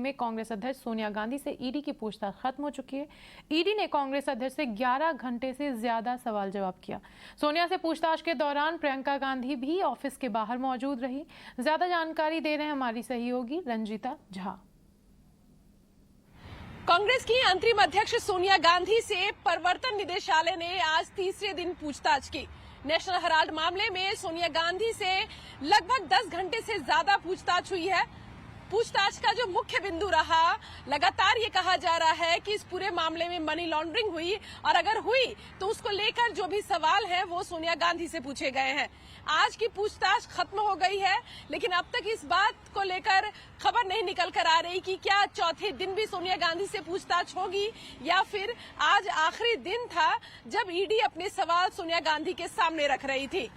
में कांग्रेस अध्यक्ष सोनिया गांधी से ईडी की पूछताछ खत्म हो चुकी है। ईडी ने कांग्रेस अध्यक्ष से 11 घंटे से ज्यादा सवाल जवाब किया। सोनिया से पूछताछ के दौरान प्रियंका गांधी भी ऑफिस के बाहर मौजूद रही। ज्यादा जानकारी दे रहे हैं हमारी सहयोगी रंजीता झा। कांग्रेस की अंतरिम अध्यक्ष सोनिया गांधी से प्रवर्तन निदेशालय ने आज तीसरे दिन पूछताछ की। नेशनल हेराल्ड मामले में सोनिया गांधी से लगभग 10 घंटे से ज्यादा पूछताछ हुई है। पूछताछ का जो मुख्य बिंदु रहा, लगातार ये कहा जा रहा है कि इस पूरे मामले में मनी लॉन्ड्रिंग हुई और अगर हुई तो उसको लेकर जो भी सवाल हैं वो सोनिया गांधी से पूछे गए हैं। आज की पूछताछ खत्म हो गई है, लेकिन अब तक इस बात को लेकर खबर नहीं निकल कर आ रही कि क्या चौथे दिन भी सोनिया गांधी से पूछताछ होगी या फिर आज आखिरी दिन था जब ईडी अपने सवाल सोनिया गांधी के सामने रख रही थी।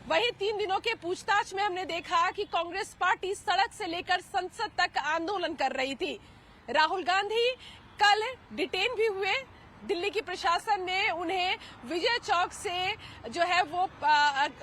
वहीं 3 दिनों के पूछताछ में हमने देखा कि कांग्रेस पार्टी सड़क से लेकर संसद तक आंदोलन कर रही थी। राहुल गांधी कल डिटेन भी हुए। दिल्ली की प्रशासन ने उन्हें विजय चौक से जो है वो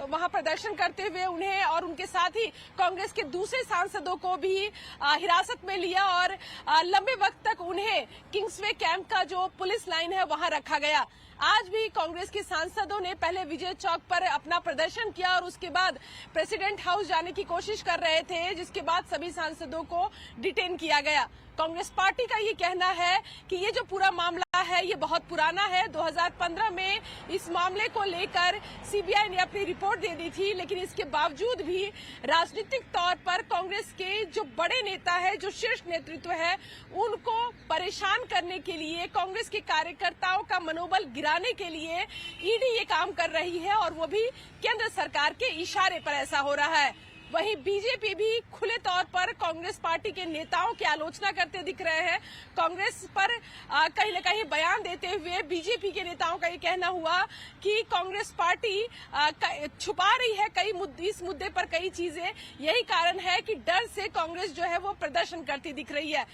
वहां प्रदर्शन करते हुए उन्हें और उनके साथ ही कांग्रेस के दूसरे सांसदों को भी हिरासत में लिया और लंबे वक्त तक उन्हें किंग्सवे कैंप का जो पुलिस लाइन है वहां रखा गया। आज भी कांग्रेस के सांसदों ने पहले विजय चौक पर अपना प्रदर्शन किया और उसके बाद प्रेसिडेंट हाउस जाने की कोशिश कर रहे थे, जिसके बाद सभी सांसदों को डिटेन किया गया। कांग्रेस पार्टी का ये कहना है कि ये जो पूरा मामला है ये बहुत पुराना है। 2015 में इस मामले को लेकर सीबीआई ने अपनी रिपोर्ट दे दी थी, लेकिन इसके बावजूद भी राजनीतिक तौर पर कांग्रेस के जो बड़े नेता है, जो शीर्ष नेतृत्व है, उनको परेशान करने के लिए, कांग्रेस के कार्यकर्ताओं का मनोबल गिराने के लिए ईडी ये काम कर रही है और वो भी केंद्र सरकार के इशारे पर ऐसा हो रहा है। वहीं बीजेपी भी खुले तौर पर कांग्रेस पार्टी के नेताओं की आलोचना करते दिख रहे हैं। कांग्रेस पर कहीं न कहीं बयान देते हुए बीजेपी के नेताओं का ये कहना हुआ कि कांग्रेस पार्टी छुपा रही है इस मुद्दे पर कई चीजें। यही कारण है कि डर से कांग्रेस जो है वो प्रदर्शन करती दिख रही है।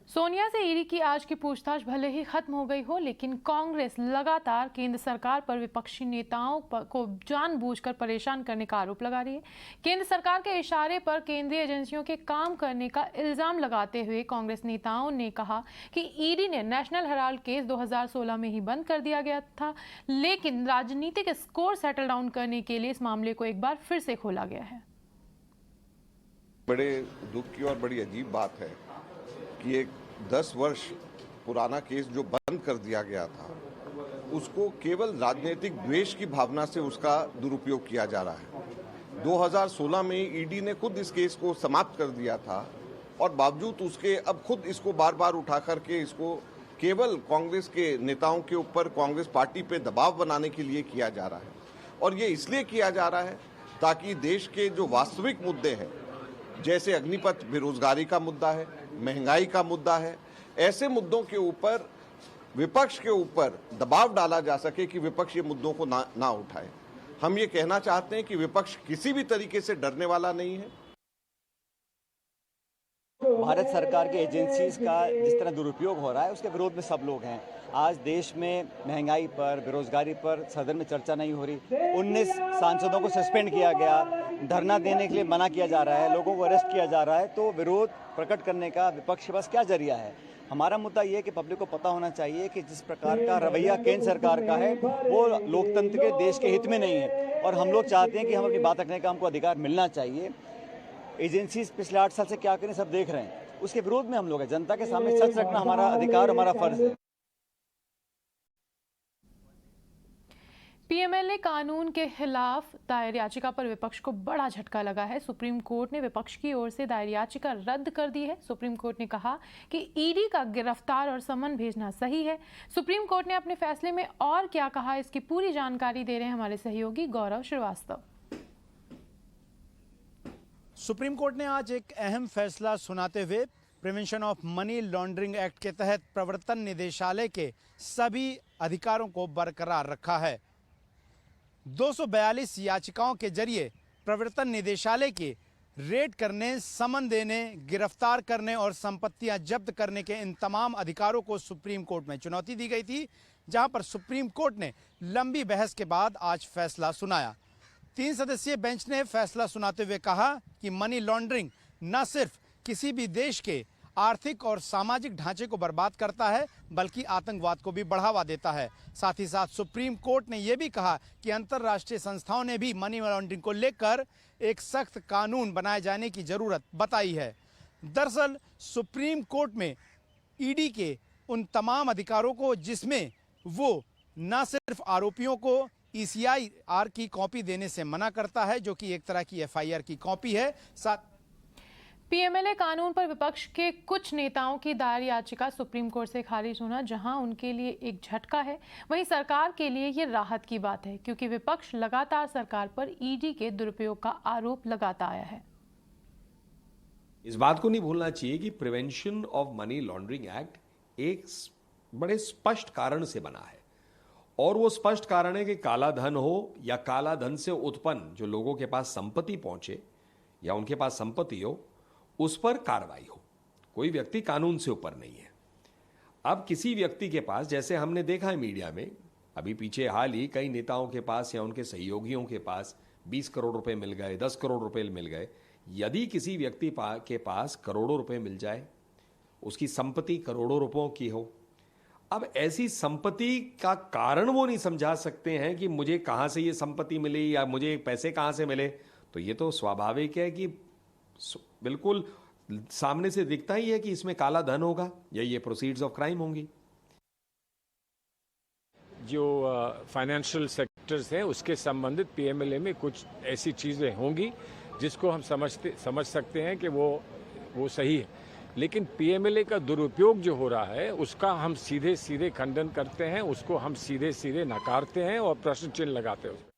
सोनिया से ईडी की आज की पूछताछ भले ही खत्म हो गई हो, लेकिन कांग्रेस लगातार केंद्र सरकार पर विपक्षी नेताओं को जानबूझकर परेशान करने का आरोप लगा रही है। केंद्र सरकार के इशारे पर केंद्रीय एजेंसियों के काम करने का इल्जाम लगाते हुए कांग्रेस नेताओं ने कहा कि ईडी ने नेशनल हेराल्ड केस 2016 में ही बंद कर दिया गया था, लेकिन राजनीतिक स्कोर सेटल डाउन करने के लिए इस मामले को एक बार फिर से खोला गया है। बड़े दुख की और बड़ी अजीब बात है कि एक 10 वर्ष पुराना केस जो बंद कर दिया गया था, उसको केवल राजनीतिक द्वेष की भावना से उसका दुरुपयोग किया जा रहा है। 2016 में ईडी ने खुद इस केस को समाप्त कर दिया था और बावजूद उसके अब खुद इसको बार बार उठा करके इसको केवल कांग्रेस के नेताओं के ऊपर, कांग्रेस पार्टी पे दबाव बनाने के लिए किया जा रहा है। और ये इसलिए किया जा रहा है ताकि देश के जो वास्तविक मुद्दे हैं, जैसे अग्निपथ बेरोजगारी का मुद्दा है, महंगाई का मुद्दा है, ऐसे मुद्दों के ऊपर विपक्ष के ऊपर दबाव डाला जा सके कि विपक्ष ये मुद्दों को ना उठाए। हम ये कहना चाहते हैं कि विपक्ष किसी भी तरीके से डरने वाला नहीं है। भारत सरकार के एजेंसीज का जिस तरह दुरुपयोग हो रहा है उसके विरोध में सब लोग हैं। आज देश में महंगाई पर, बेरोजगारी पर सदन में चर्चा नहीं हो रही। 19 सांसदों को सस्पेंड किया गया, धरना देने के लिए मना किया जा रहा है, लोगों को अरेस्ट किया जा रहा है। तो विरोध प्रकट करने का विपक्ष के पास क्या जरिया है? हमारा मुद्दा ये है कि पब्लिक को पता होना चाहिए कि जिस प्रकार का रवैया केंद्र सरकार का है वो लोकतंत्र के देश के हित में नहीं है और हम लोग चाहते हैं कि हम अपनी बात रखने का हमको अधिकार मिलना चाहिए। एजेंसीज पिछले 8 साल से क्या करें सब देख रहे हैं, उसके विरोध में हम लोग हैं। जनता के सामने सच रखना हमारा अधिकार, हमारा फर्ज है। पीएमएलए कानून के खिलाफ दायर याचिका पर विपक्ष को बड़ा झटका लगा है। सुप्रीम कोर्ट ने विपक्ष की ओर से दायर याचिका रद्द कर दी है। सुप्रीम कोर्ट ने कहा कि ईडी का गिरफ्तार और समन भेजना सही है। सुप्रीम कोर्ट ने अपने फैसले में और क्या कहा, इसकी पूरी जानकारी दे रहे हैं हमारे सहयोगी गौरव श्रीवास्तव। सुप्रीम कोर्ट ने आज एक अहम फैसला सुनाते हुए prevention of money laundering act के तहत प्रवर्तन निदेशालय के सभी अधिकारों को बरकरार रखा है। 242 याचिकाओं के जरिए प्रवर्तन निदेशालय के रेड करने, समन देने, गिरफ्तार करने और संपत्तियां जब्त करने के इन तमाम अधिकारों को सुप्रीम कोर्ट में चुनौती दी गई थी, जहां पर सुप्रीम कोर्ट ने लंबी बहस के बाद आज फैसला सुनाया। 3 सदस्यीय बेंच ने फैसला सुनाते हुए कहा कि मनी लॉन्ड्रिंग न सिर्फ किसी भी देश के आर्थिक और सामाजिक ढांचे को बर्बाद करता है, बल्कि आतंकवाद को भी बढ़ावा देता है। साथ ही साथ सुप्रीम कोर्ट ने यह भी कहा कि अंतर्राष्ट्रीय संस्थाओं ने भी मनी लॉन्ड्रिंग को लेकर एक सख्त कानून बनाए जाने की जरूरत बताई है। दरअसल सुप्रीम कोर्ट में ईडी के उन तमाम अधिकारों को, जिसमें वो न सिर्फ आरोपियों को ECIR की कॉपी देने से मना करता है, जो कि एक तरह की FIR की कॉपी है। साथ PMLA कानून पर विपक्ष के कुछ नेताओं की दायर याचिका सुप्रीम कोर्ट से खारिज होना जहां उनके लिए एक झटका है, वहीं सरकार के लिए ये राहत की बात है, क्योंकि विपक्ष लगातार सरकार पर ED के दुरुपयोग का आरोप लगाता आया है। इस बात को नहीं भूलना चाहिए कि prevention of money laundering act एक बड़े स्पष्ट कारण से बना है, और वो स्पष्ट कारण है कि काला धन हो या काला धन से उत्पन्न जो लोगों के पास संपत्ति पहुंचे या उनके पास संपत्ति हो, उस पर कार्रवाई हो। कोई व्यक्ति कानून से ऊपर नहीं है। अब किसी व्यक्ति के पास, जैसे हमने देखा है मीडिया में अभी पीछे हाल ही, कई नेताओं के पास या उनके सहयोगियों के पास 20 करोड़ रुपए मिल गए, 10 करोड़ रुपए मिल गए। यदि किसी व्यक्ति के पास करोड़ों रुपए मिल जाए, उसकी संपत्ति करोड़ों रुपयों की हो, अब ऐसी संपत्ति का कारण वो नहीं समझा सकते हैं कि मुझे कहां से ये संपत्ति मिली या मुझे पैसे कहां से मिले, तो ये तो स्वाभाविक है कि बिल्कुल सामने से दिखता ही है कि इसमें काला धन होगा या ये प्रोसीड्स ऑफ क्राइम होंगी। जो फाइनेंशियल सेक्टर्स हैं उसके संबंधित PMLA में कुछ ऐसी चीजें होंगी जिसको हम समझ सकते हैं कि वो सही है, लेकिन PMLA का दुरुपयोग जो हो रहा है उसका हम सीधे सीधे खंडन करते हैं, उसको हम सीधे सीधे नकारते हैं और प्रश्न चिन्ह लगाते हैं।